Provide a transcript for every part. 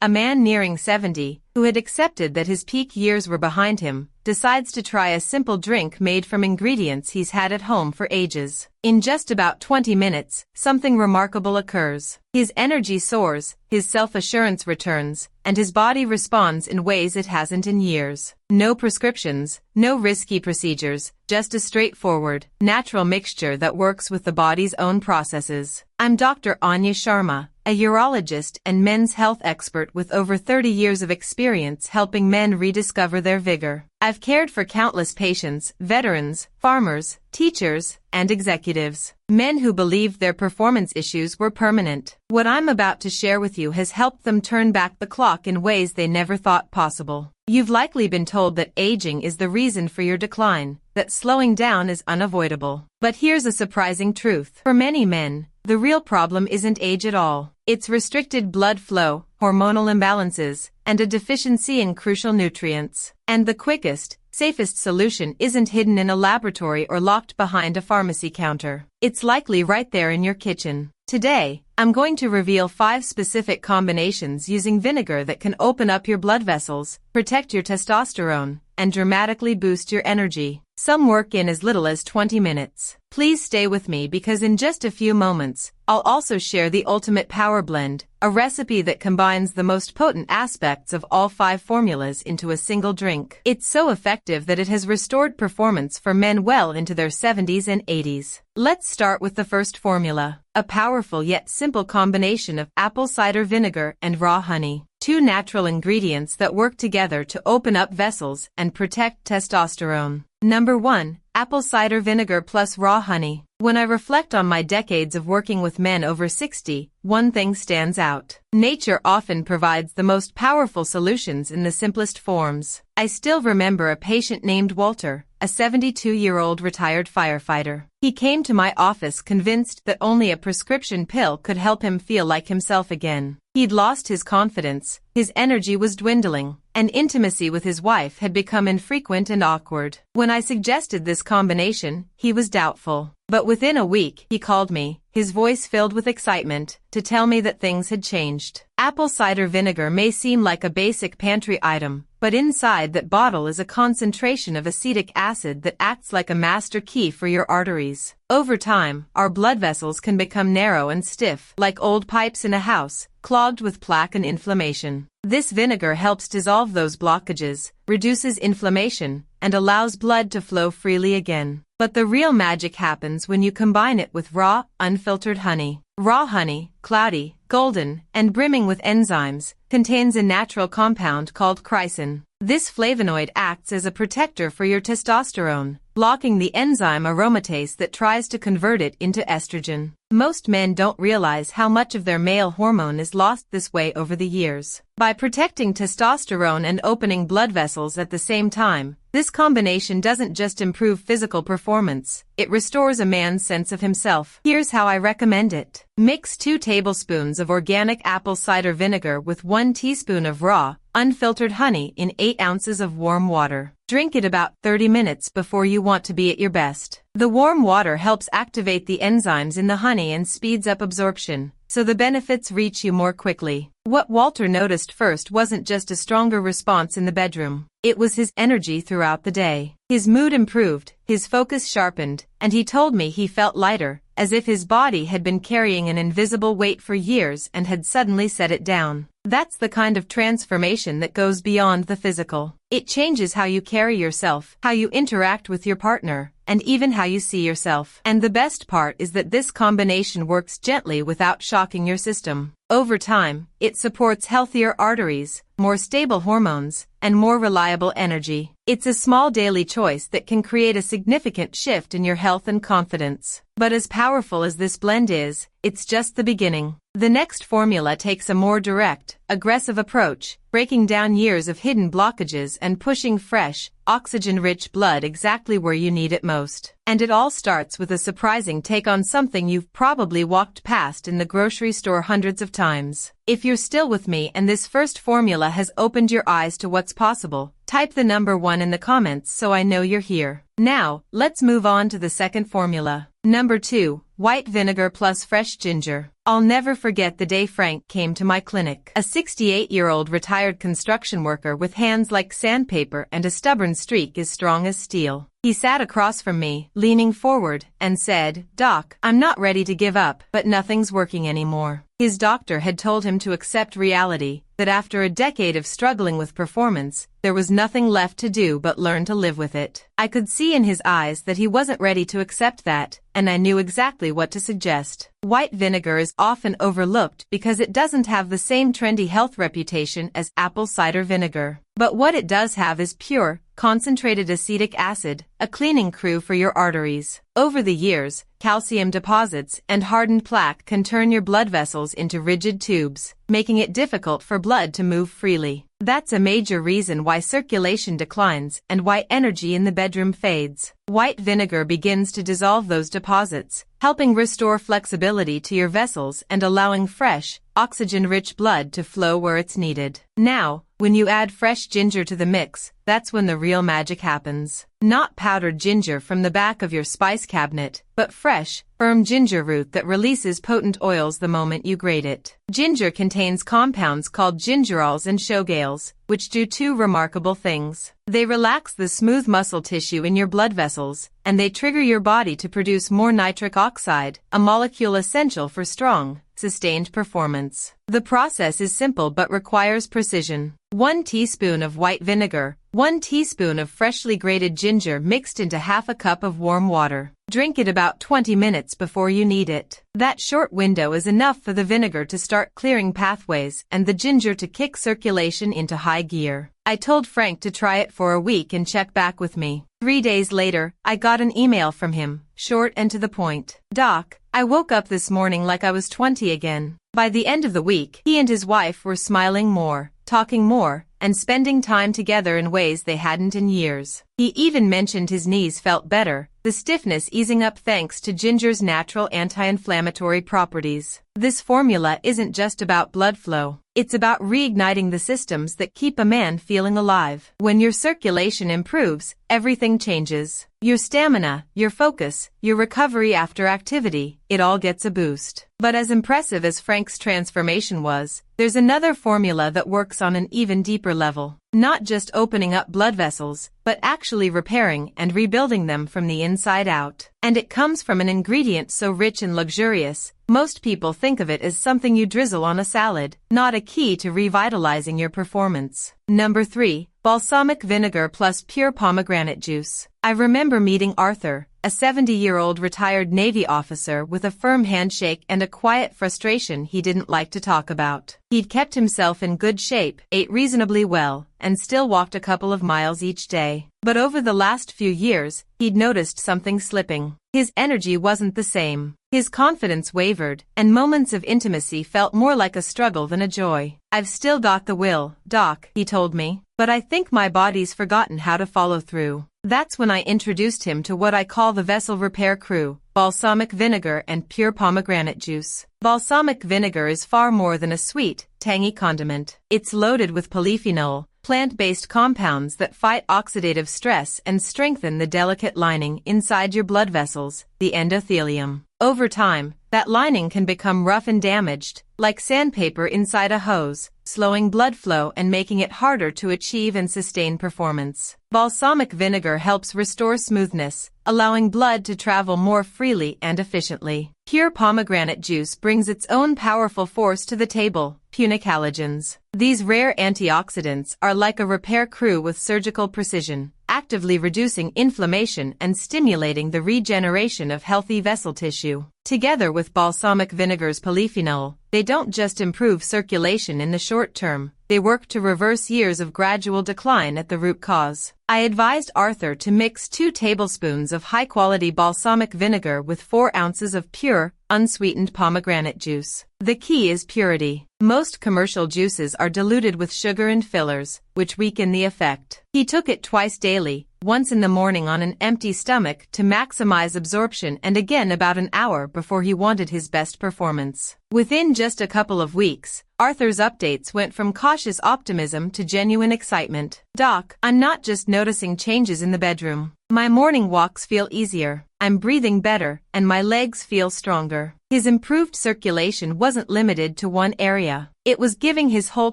A man nearing 70, who had accepted that his peak years were behind him, decides to try a simple drink made from ingredients he's had at home for ages. In just about 20 minutes, something remarkable occurs. His energy soars, his self-assurance returns, and his body responds in ways it hasn't in years. No prescriptions, no risky procedures, just a straightforward, natural mixture that works with the body's own processes. I'm Dr. Anya Sharma, a urologist and men's health expert with over 30 years of experience helping men rediscover their vigor. I've cared for countless patients, veterans, farmers, teachers, and executives, men who believed their performance issues were permanent. What I'm about to share with you has helped them turn back the clock in ways they never thought possible. You've likely been told that aging is the reason for your decline, that slowing down is unavoidable. But here's a surprising truth. For many men, the real problem isn't age at all. It's restricted blood flow, hormonal imbalances, and a deficiency in crucial nutrients. And the quickest, safest solution isn't hidden in a laboratory or locked behind a pharmacy counter. It's likely right there in your kitchen. Today, I'm going to reveal 5 specific combinations using vinegar that can open up your blood vessels, protect your testosterone, and dramatically boost your energy. Some work in as little as 20 minutes. Please stay with me because in just a few moments, I'll also share the ultimate power blend, a recipe that combines the most potent aspects of all 5 formulas into a single drink. It's so effective that it has restored performance for men well into their 70s and 80s. Let's start with the first formula, a powerful yet simple combination of apple cider vinegar and raw honey. 2 natural ingredients that work together to open up vessels and protect testosterone. Number 1. Apple cider vinegar plus raw honey. When I reflect on my decades of working with men over 60, one thing stands out. Nature often provides the most powerful solutions in the simplest forms. I still remember a patient named Walter, a 72-year-old retired firefighter. He came to my office convinced that only a prescription pill could help him feel like himself again. He'd lost his confidence, his energy was dwindling, and intimacy with his wife had become infrequent and awkward. When I suggested this combination, he was doubtful. But within a week, he called me, his voice filled with excitement, to tell me that things had changed. Apple cider vinegar may seem like a basic pantry item, but inside that bottle is a concentration of acetic acid that acts like a master key for your arteries. Over time, our blood vessels can become narrow and stiff, like old pipes in a house, clogged with plaque and inflammation. This vinegar helps dissolve those blockages, reduces inflammation, and allows blood to flow freely again. But the real magic happens when you combine it with raw, unfiltered honey. Raw honey, cloudy, golden, and brimming with enzymes, contains a natural compound called chrysin. This flavonoid acts as a protector for your testosterone, blocking the enzyme aromatase that tries to convert it into estrogen. Most men don't realize how much of their male hormone is lost this way over the years. By protecting testosterone and opening blood vessels at the same time, this combination doesn't just improve physical performance, it restores a man's sense of himself. Here's how I recommend it. Mix 2 tablespoons of organic apple cider vinegar with 1 teaspoon of raw, unfiltered honey in 8 ounces of warm water. Drink it about 30 minutes before you want to be at your best. The warm water helps activate the enzymes in the honey and speeds up absorption, so the benefits reach you more quickly. What Walter noticed first wasn't just a stronger response in the bedroom. It was his energy throughout the day. His mood improved, his focus sharpened, and he told me he felt lighter, as if his body had been carrying an invisible weight for years and had suddenly set it down. That's the kind of transformation that goes beyond the physical. It changes how you carry yourself, how you interact with your partner, and even how you see yourself. And the best part is that this combination works gently without shocking your system. Over time, it supports healthier arteries, more stable hormones, and more reliable energy. It's a small daily choice that can create a significant shift in your health and confidence. But as powerful as this blend is, it's just the beginning. The next formula takes a more direct, aggressive approach, breaking down years of hidden blockages and pushing fresh, oxygen-rich blood exactly where you need it most. And it all starts with a surprising take on something you've probably walked past in the grocery store hundreds of times. If you're still with me and this first formula has opened your eyes to what's possible, Type the number 1 in the comments so I know you're here. Now, let's move on to the second formula. Number 2. White vinegar plus fresh ginger. I'll never forget the day Frank came to my clinic. A 68-year-old retired construction worker with hands like sandpaper and a stubborn streak as strong as steel. He sat across from me, leaning forward, and said, "Doc, I'm not ready to give up, but nothing's working anymore." His doctor had told him to accept reality, that after a decade of struggling with performance, there was nothing left to do but learn to live with it. I could see in his eyes that he wasn't ready to accept that, and I knew exactly what to suggest. White vinegar is often overlooked because it doesn't have the same trendy health reputation as apple cider vinegar. But what it does have is pure, concentrated acetic acid, a cleaning crew for your arteries. Over the years, calcium deposits and hardened plaque can turn your blood vessels into rigid tubes, making it difficult for blood to move freely. That's a major reason why circulation declines and why energy in the bedroom fades. White vinegar begins to dissolve those deposits, helping restore flexibility to your vessels and allowing fresh, oxygen-rich blood to flow where it's needed. Now, when you add fresh ginger to the mix, that's when the real magic happens. Not powdered ginger from the back of your spice cabinet, but fresh, firm ginger root that releases potent oils the moment you grate it. Ginger contains compounds called gingerols and showgales, which do two remarkable things. They relax the smooth muscle tissue in your blood vessels, and they trigger your body to produce more nitric oxide, a molecule essential for strong, sustained performance. The process is simple but requires precision. 1 teaspoon of white vinegar, 1 teaspoon of freshly grated ginger mixed into half a cup of warm water. Drink it about 20 minutes before you need it. That short window is enough for the vinegar to start clearing pathways and the ginger to kick circulation into high gear. I told Frank to try it for a week and check back with me. 3 days later, I got an email from him, short and to the point. "Doc, I woke up this morning like I was 20 again." By the end of the week, he and his wife were smiling more, talking more, and spending time together in ways they hadn't in years. He even mentioned his knees felt better, the stiffness easing up thanks to ginger's natural anti-inflammatory properties. This formula isn't just about blood flow. It's about reigniting the systems that keep a man feeling alive. When your circulation improves, everything changes. Your stamina, your focus, your recovery after activity, it all gets a boost. But as impressive as Frank's transformation was, there's another formula that works on an even deeper level. Not just opening up blood vessels, but actually repairing and rebuilding them from the inside out. And it comes from an ingredient so rich and luxurious, most people think of it as something you drizzle on a salad, not a key to revitalizing your performance. Number 3. Balsamic vinegar plus pure pomegranate juice. I remember meeting Arthur, a 70-year-old retired Navy officer with a firm handshake and a quiet frustration he didn't like to talk about. He'd kept himself in good shape, ate reasonably well, and still walked a couple of miles each day. But over the last few years, he'd noticed something slipping. His energy wasn't the same. His confidence wavered, and moments of intimacy felt more like a struggle than a joy. "I've still got the will, Doc," he told me, "but I think my body's forgotten how to follow through." That's when I introduced him to what I call the vessel repair crew, balsamic vinegar and pure pomegranate juice. Balsamic vinegar is far more than a sweet, tangy condiment. It's loaded with polyphenol, plant-based compounds that fight oxidative stress and strengthen the delicate lining inside your blood vessels, the endothelium. Over time, that lining can become rough and damaged, like sandpaper inside a hose, slowing blood flow and making it harder to achieve and sustain performance. Balsamic vinegar helps restore smoothness, allowing blood to travel more freely and efficiently. Pure pomegranate juice brings its own powerful force to the table, punic halogens. These rare antioxidants are like a repair crew with surgical precision, actively reducing inflammation and stimulating the regeneration of healthy vessel tissue. Together with balsamic vinegar's polyphenol, they don't just improve circulation in the short term, they work to reverse years of gradual decline at the root cause. I advised Arthur to mix 2 tablespoons of high-quality balsamic vinegar with 4 ounces of pure, unsweetened pomegranate juice. The key is purity. Most commercial juices are diluted with sugar and fillers, which weaken the effect. He took it twice daily, once in the morning on an empty stomach to maximize absorption, and again about an hour before he wanted his best performance. Within just a couple of weeks, Arthur's updates went from cautious optimism to genuine excitement. "Doc, I'm not just noticing changes in the bedroom. My morning walks feel easier, I'm breathing better, and my legs feel stronger." His improved circulation wasn't limited to one area. It was giving his whole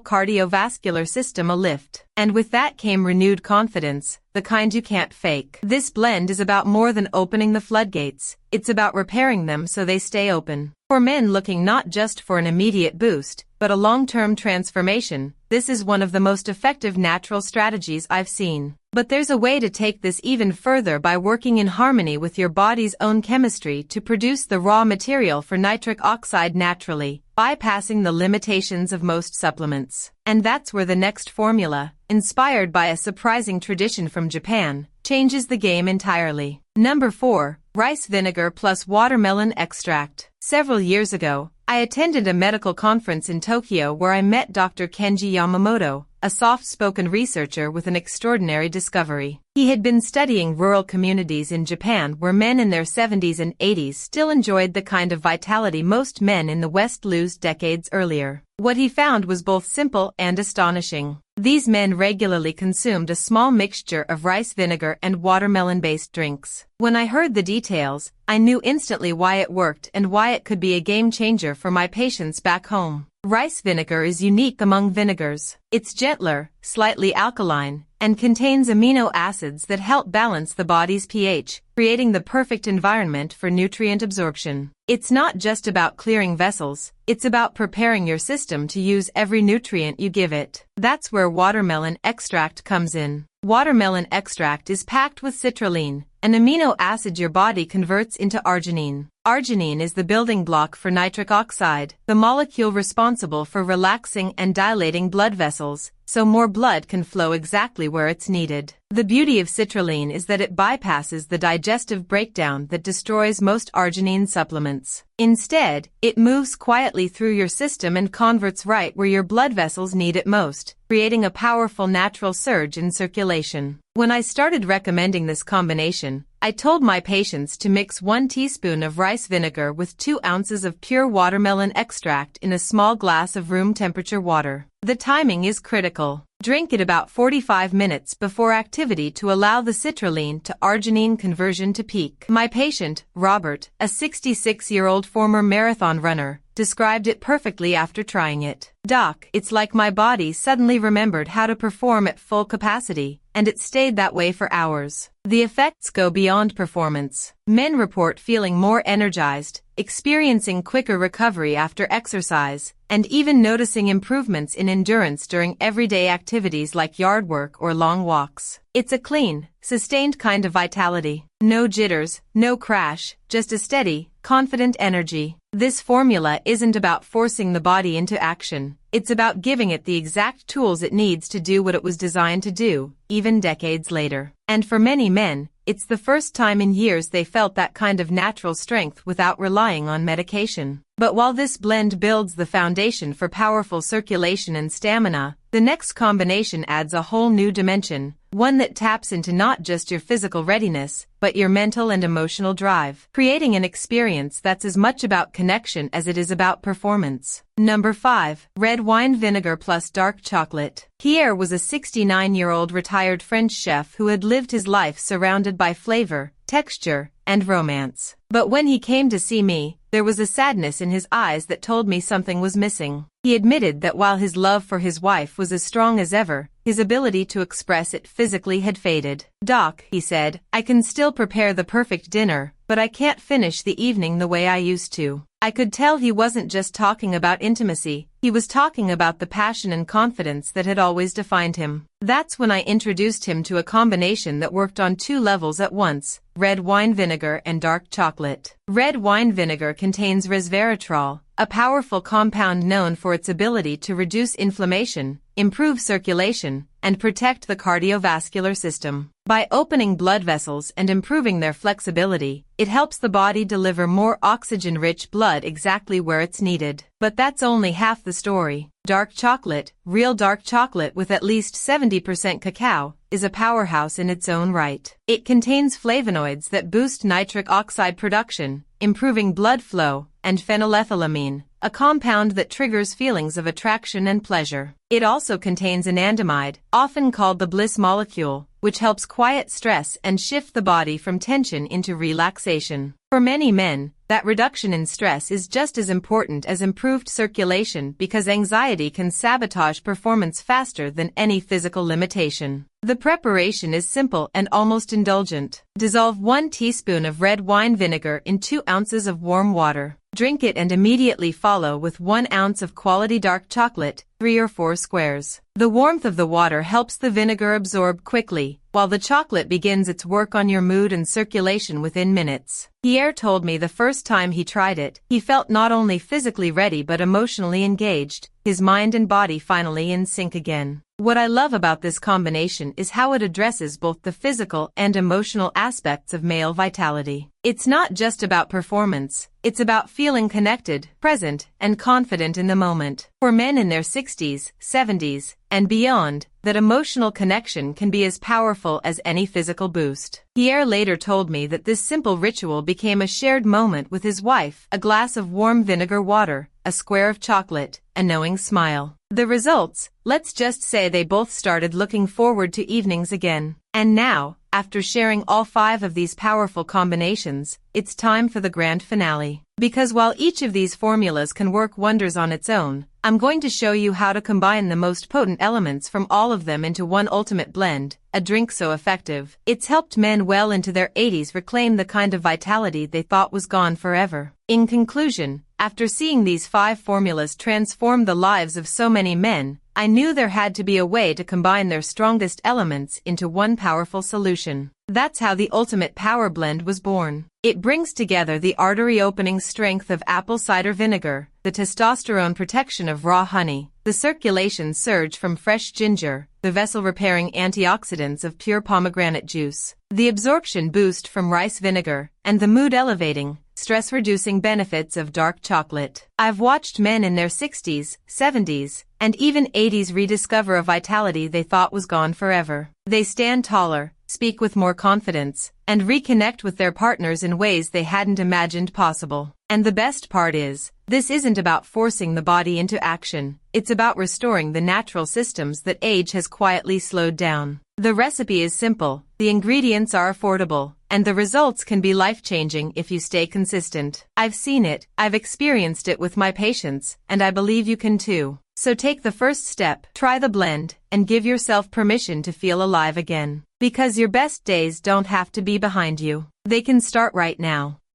cardiovascular system a lift. And with that came renewed confidence, the kind you can't fake. This blend is about more than opening the floodgates. It's about repairing them so they stay open. For men looking not just for an immediate boost, but a long-term transformation, this is one of the most effective natural strategies I've seen. But there's a way to take this even further by working in harmony with your body's own chemistry to produce the raw material for nitric oxide naturally, bypassing the limitations of most supplements. And that's where the next formula, inspired by a surprising tradition from Japan, changes the game entirely. Number 4. Rice Vinegar plus Watermelon Extract. Several years ago, I attended a medical conference in Tokyo where I met Dr. Kenji Yamamoto, a soft-spoken researcher with an extraordinary discovery. He had been studying rural communities in Japan where men in their 70s and 80s still enjoyed the kind of vitality most men in the West lose decades earlier. What he found was both simple and astonishing. These men regularly consumed a small mixture of rice vinegar and watermelon-based drinks. When I heard the details, I knew instantly why it worked and why it could be a game changer for my patients back home. Rice vinegar is unique among vinegars. It's gentler, slightly alkaline, and contains amino acids that help balance the body's pH, creating the perfect environment for nutrient absorption. It's not just about clearing vessels, it's about preparing your system to use every nutrient you give it. That's where watermelon extract comes in. Watermelon extract is packed with citrulline, an amino acid your body converts into arginine. Arginine is the building block for nitric oxide, the molecule responsible for relaxing and dilating blood vessels, so more blood can flow exactly where it's needed. The beauty of citrulline is that it bypasses the digestive breakdown that destroys most arginine supplements. Instead, it moves quietly through your system and converts right where your blood vessels need it most, creating a powerful natural surge in circulation. When I started recommending this combination, I told my patients to mix 1 teaspoon of rice vinegar with 2 ounces of pure watermelon extract in a small glass of room temperature water. The timing is critical. Drink it about 45 minutes before activity to allow the citrulline to arginine conversion to peak. My patient, Robert, a 66-year-old former marathon runner, described it perfectly after trying it. "Doc, it's like my body suddenly remembered how to perform at full capacity, and it stayed that way for hours." The effects go beyond performance. Men report feeling more energized, experiencing quicker recovery after exercise, and even noticing improvements in endurance during everyday activities like yard work or long walks. It's a clean, sustained kind of vitality. No jitters, no crash, just a steady, confident energy. This formula isn't about forcing the body into action. It's about giving it the exact tools it needs to do what it was designed to do, even decades later. And for many men, it's the first time in years they felt that kind of natural strength without relying on medication. But while this blend builds the foundation for powerful circulation and stamina, the next combination adds a whole new dimension, one that taps into not just your physical readiness, but your mental and emotional drive, creating an experience that's as much about connection as it is about performance. Number 5. Red wine vinegar plus dark chocolate. Pierre was a 69-year-old retired French chef who had lived his life surrounded by flavor, texture, and romance. But when he came to see me, there was a sadness in his eyes that told me something was missing. He admitted that while his love for his wife was as strong as ever, his ability to express it physically had faded. "Doc," he said, "I can still prepare the perfect dinner, but I can't finish the evening the way I used to." I could tell he wasn't just talking about intimacy, he was talking about the passion and confidence that had always defined him. That's when I introduced him to a combination that worked on 2 levels at once: red wine vinegar and dark chocolate. Red wine vinegar contains resveratrol, a powerful compound known for its ability to reduce inflammation, improve circulation, and protect the cardiovascular system. By opening blood vessels and improving their flexibility, it helps the body deliver more oxygen-rich blood exactly where it's needed. But that's only half the story. Dark chocolate, real dark chocolate with at least 70% cacao, is a powerhouse in its own right. It contains flavonoids that boost nitric oxide production, improving blood flow, and phenylethylamine, a compound that triggers feelings of attraction and pleasure. It also contains anandamide, often called the bliss molecule, which helps quiet stress and shift the body from tension into relaxation. For many men, that reduction in stress is just as important as improved circulation because anxiety can sabotage performance faster than any physical limitation. The preparation is simple and almost indulgent. Dissolve 1 teaspoon of red wine vinegar in 2 ounces of warm water. Drink it and immediately follow with 1 ounce of quality dark chocolate, 3 or 4 squares. The warmth of the water helps the vinegar absorb quickly, while the chocolate begins its work on your mood and circulation within minutes. Pierre told me the first time he tried it, he felt not only physically ready but emotionally engaged, his mind and body finally in sync again. What I love about this combination is how it addresses both the physical and emotional aspects of male vitality. It's not just about performance, it's about feeling connected, present, and confident in the moment. For men in their 60s, 70s, and beyond, that emotional connection can be as powerful as any physical boost. Pierre later told me that this simple ritual became a shared moment with his wife, a glass of warm vinegar water, a square of chocolate, a knowing smile. The results, let's just say they both started looking forward to evenings again. And now, after sharing all 5 of these powerful combinations, it's time for the grand finale. Because while each of these formulas can work wonders on its own, I'm going to show you how to combine the most potent elements from all of them into one ultimate blend, a drink so effective, it's helped men well into their 80s reclaim the kind of vitality they thought was gone forever. In conclusion, after seeing these 5 formulas transform the lives of so many men, I knew there had to be a way to combine their strongest elements into one powerful solution. That's how the ultimate power blend was born. It brings together the artery-opening strength of apple cider vinegar, the testosterone protection of raw honey, the circulation surge from fresh ginger, the vessel-repairing antioxidants of pure pomegranate juice, the absorption boost from rice vinegar, and the mood-elevating, stress-reducing benefits of dark chocolate. I've watched men in their 60s, 70s, and even 80s rediscover a vitality they thought was gone forever. They stand taller, speak with more confidence, and reconnect with their partners in ways they hadn't imagined possible. And the best part is, this isn't about forcing the body into action, it's about restoring the natural systems that age has quietly slowed down. The recipe is simple, the ingredients are affordable, and the results can be life-changing if you stay consistent. I've seen it, I've experienced it with my patients, and I believe you can too. So take the first step, try the blend, and give yourself permission to feel alive again. Because your best days don't have to be behind you. They can start right now.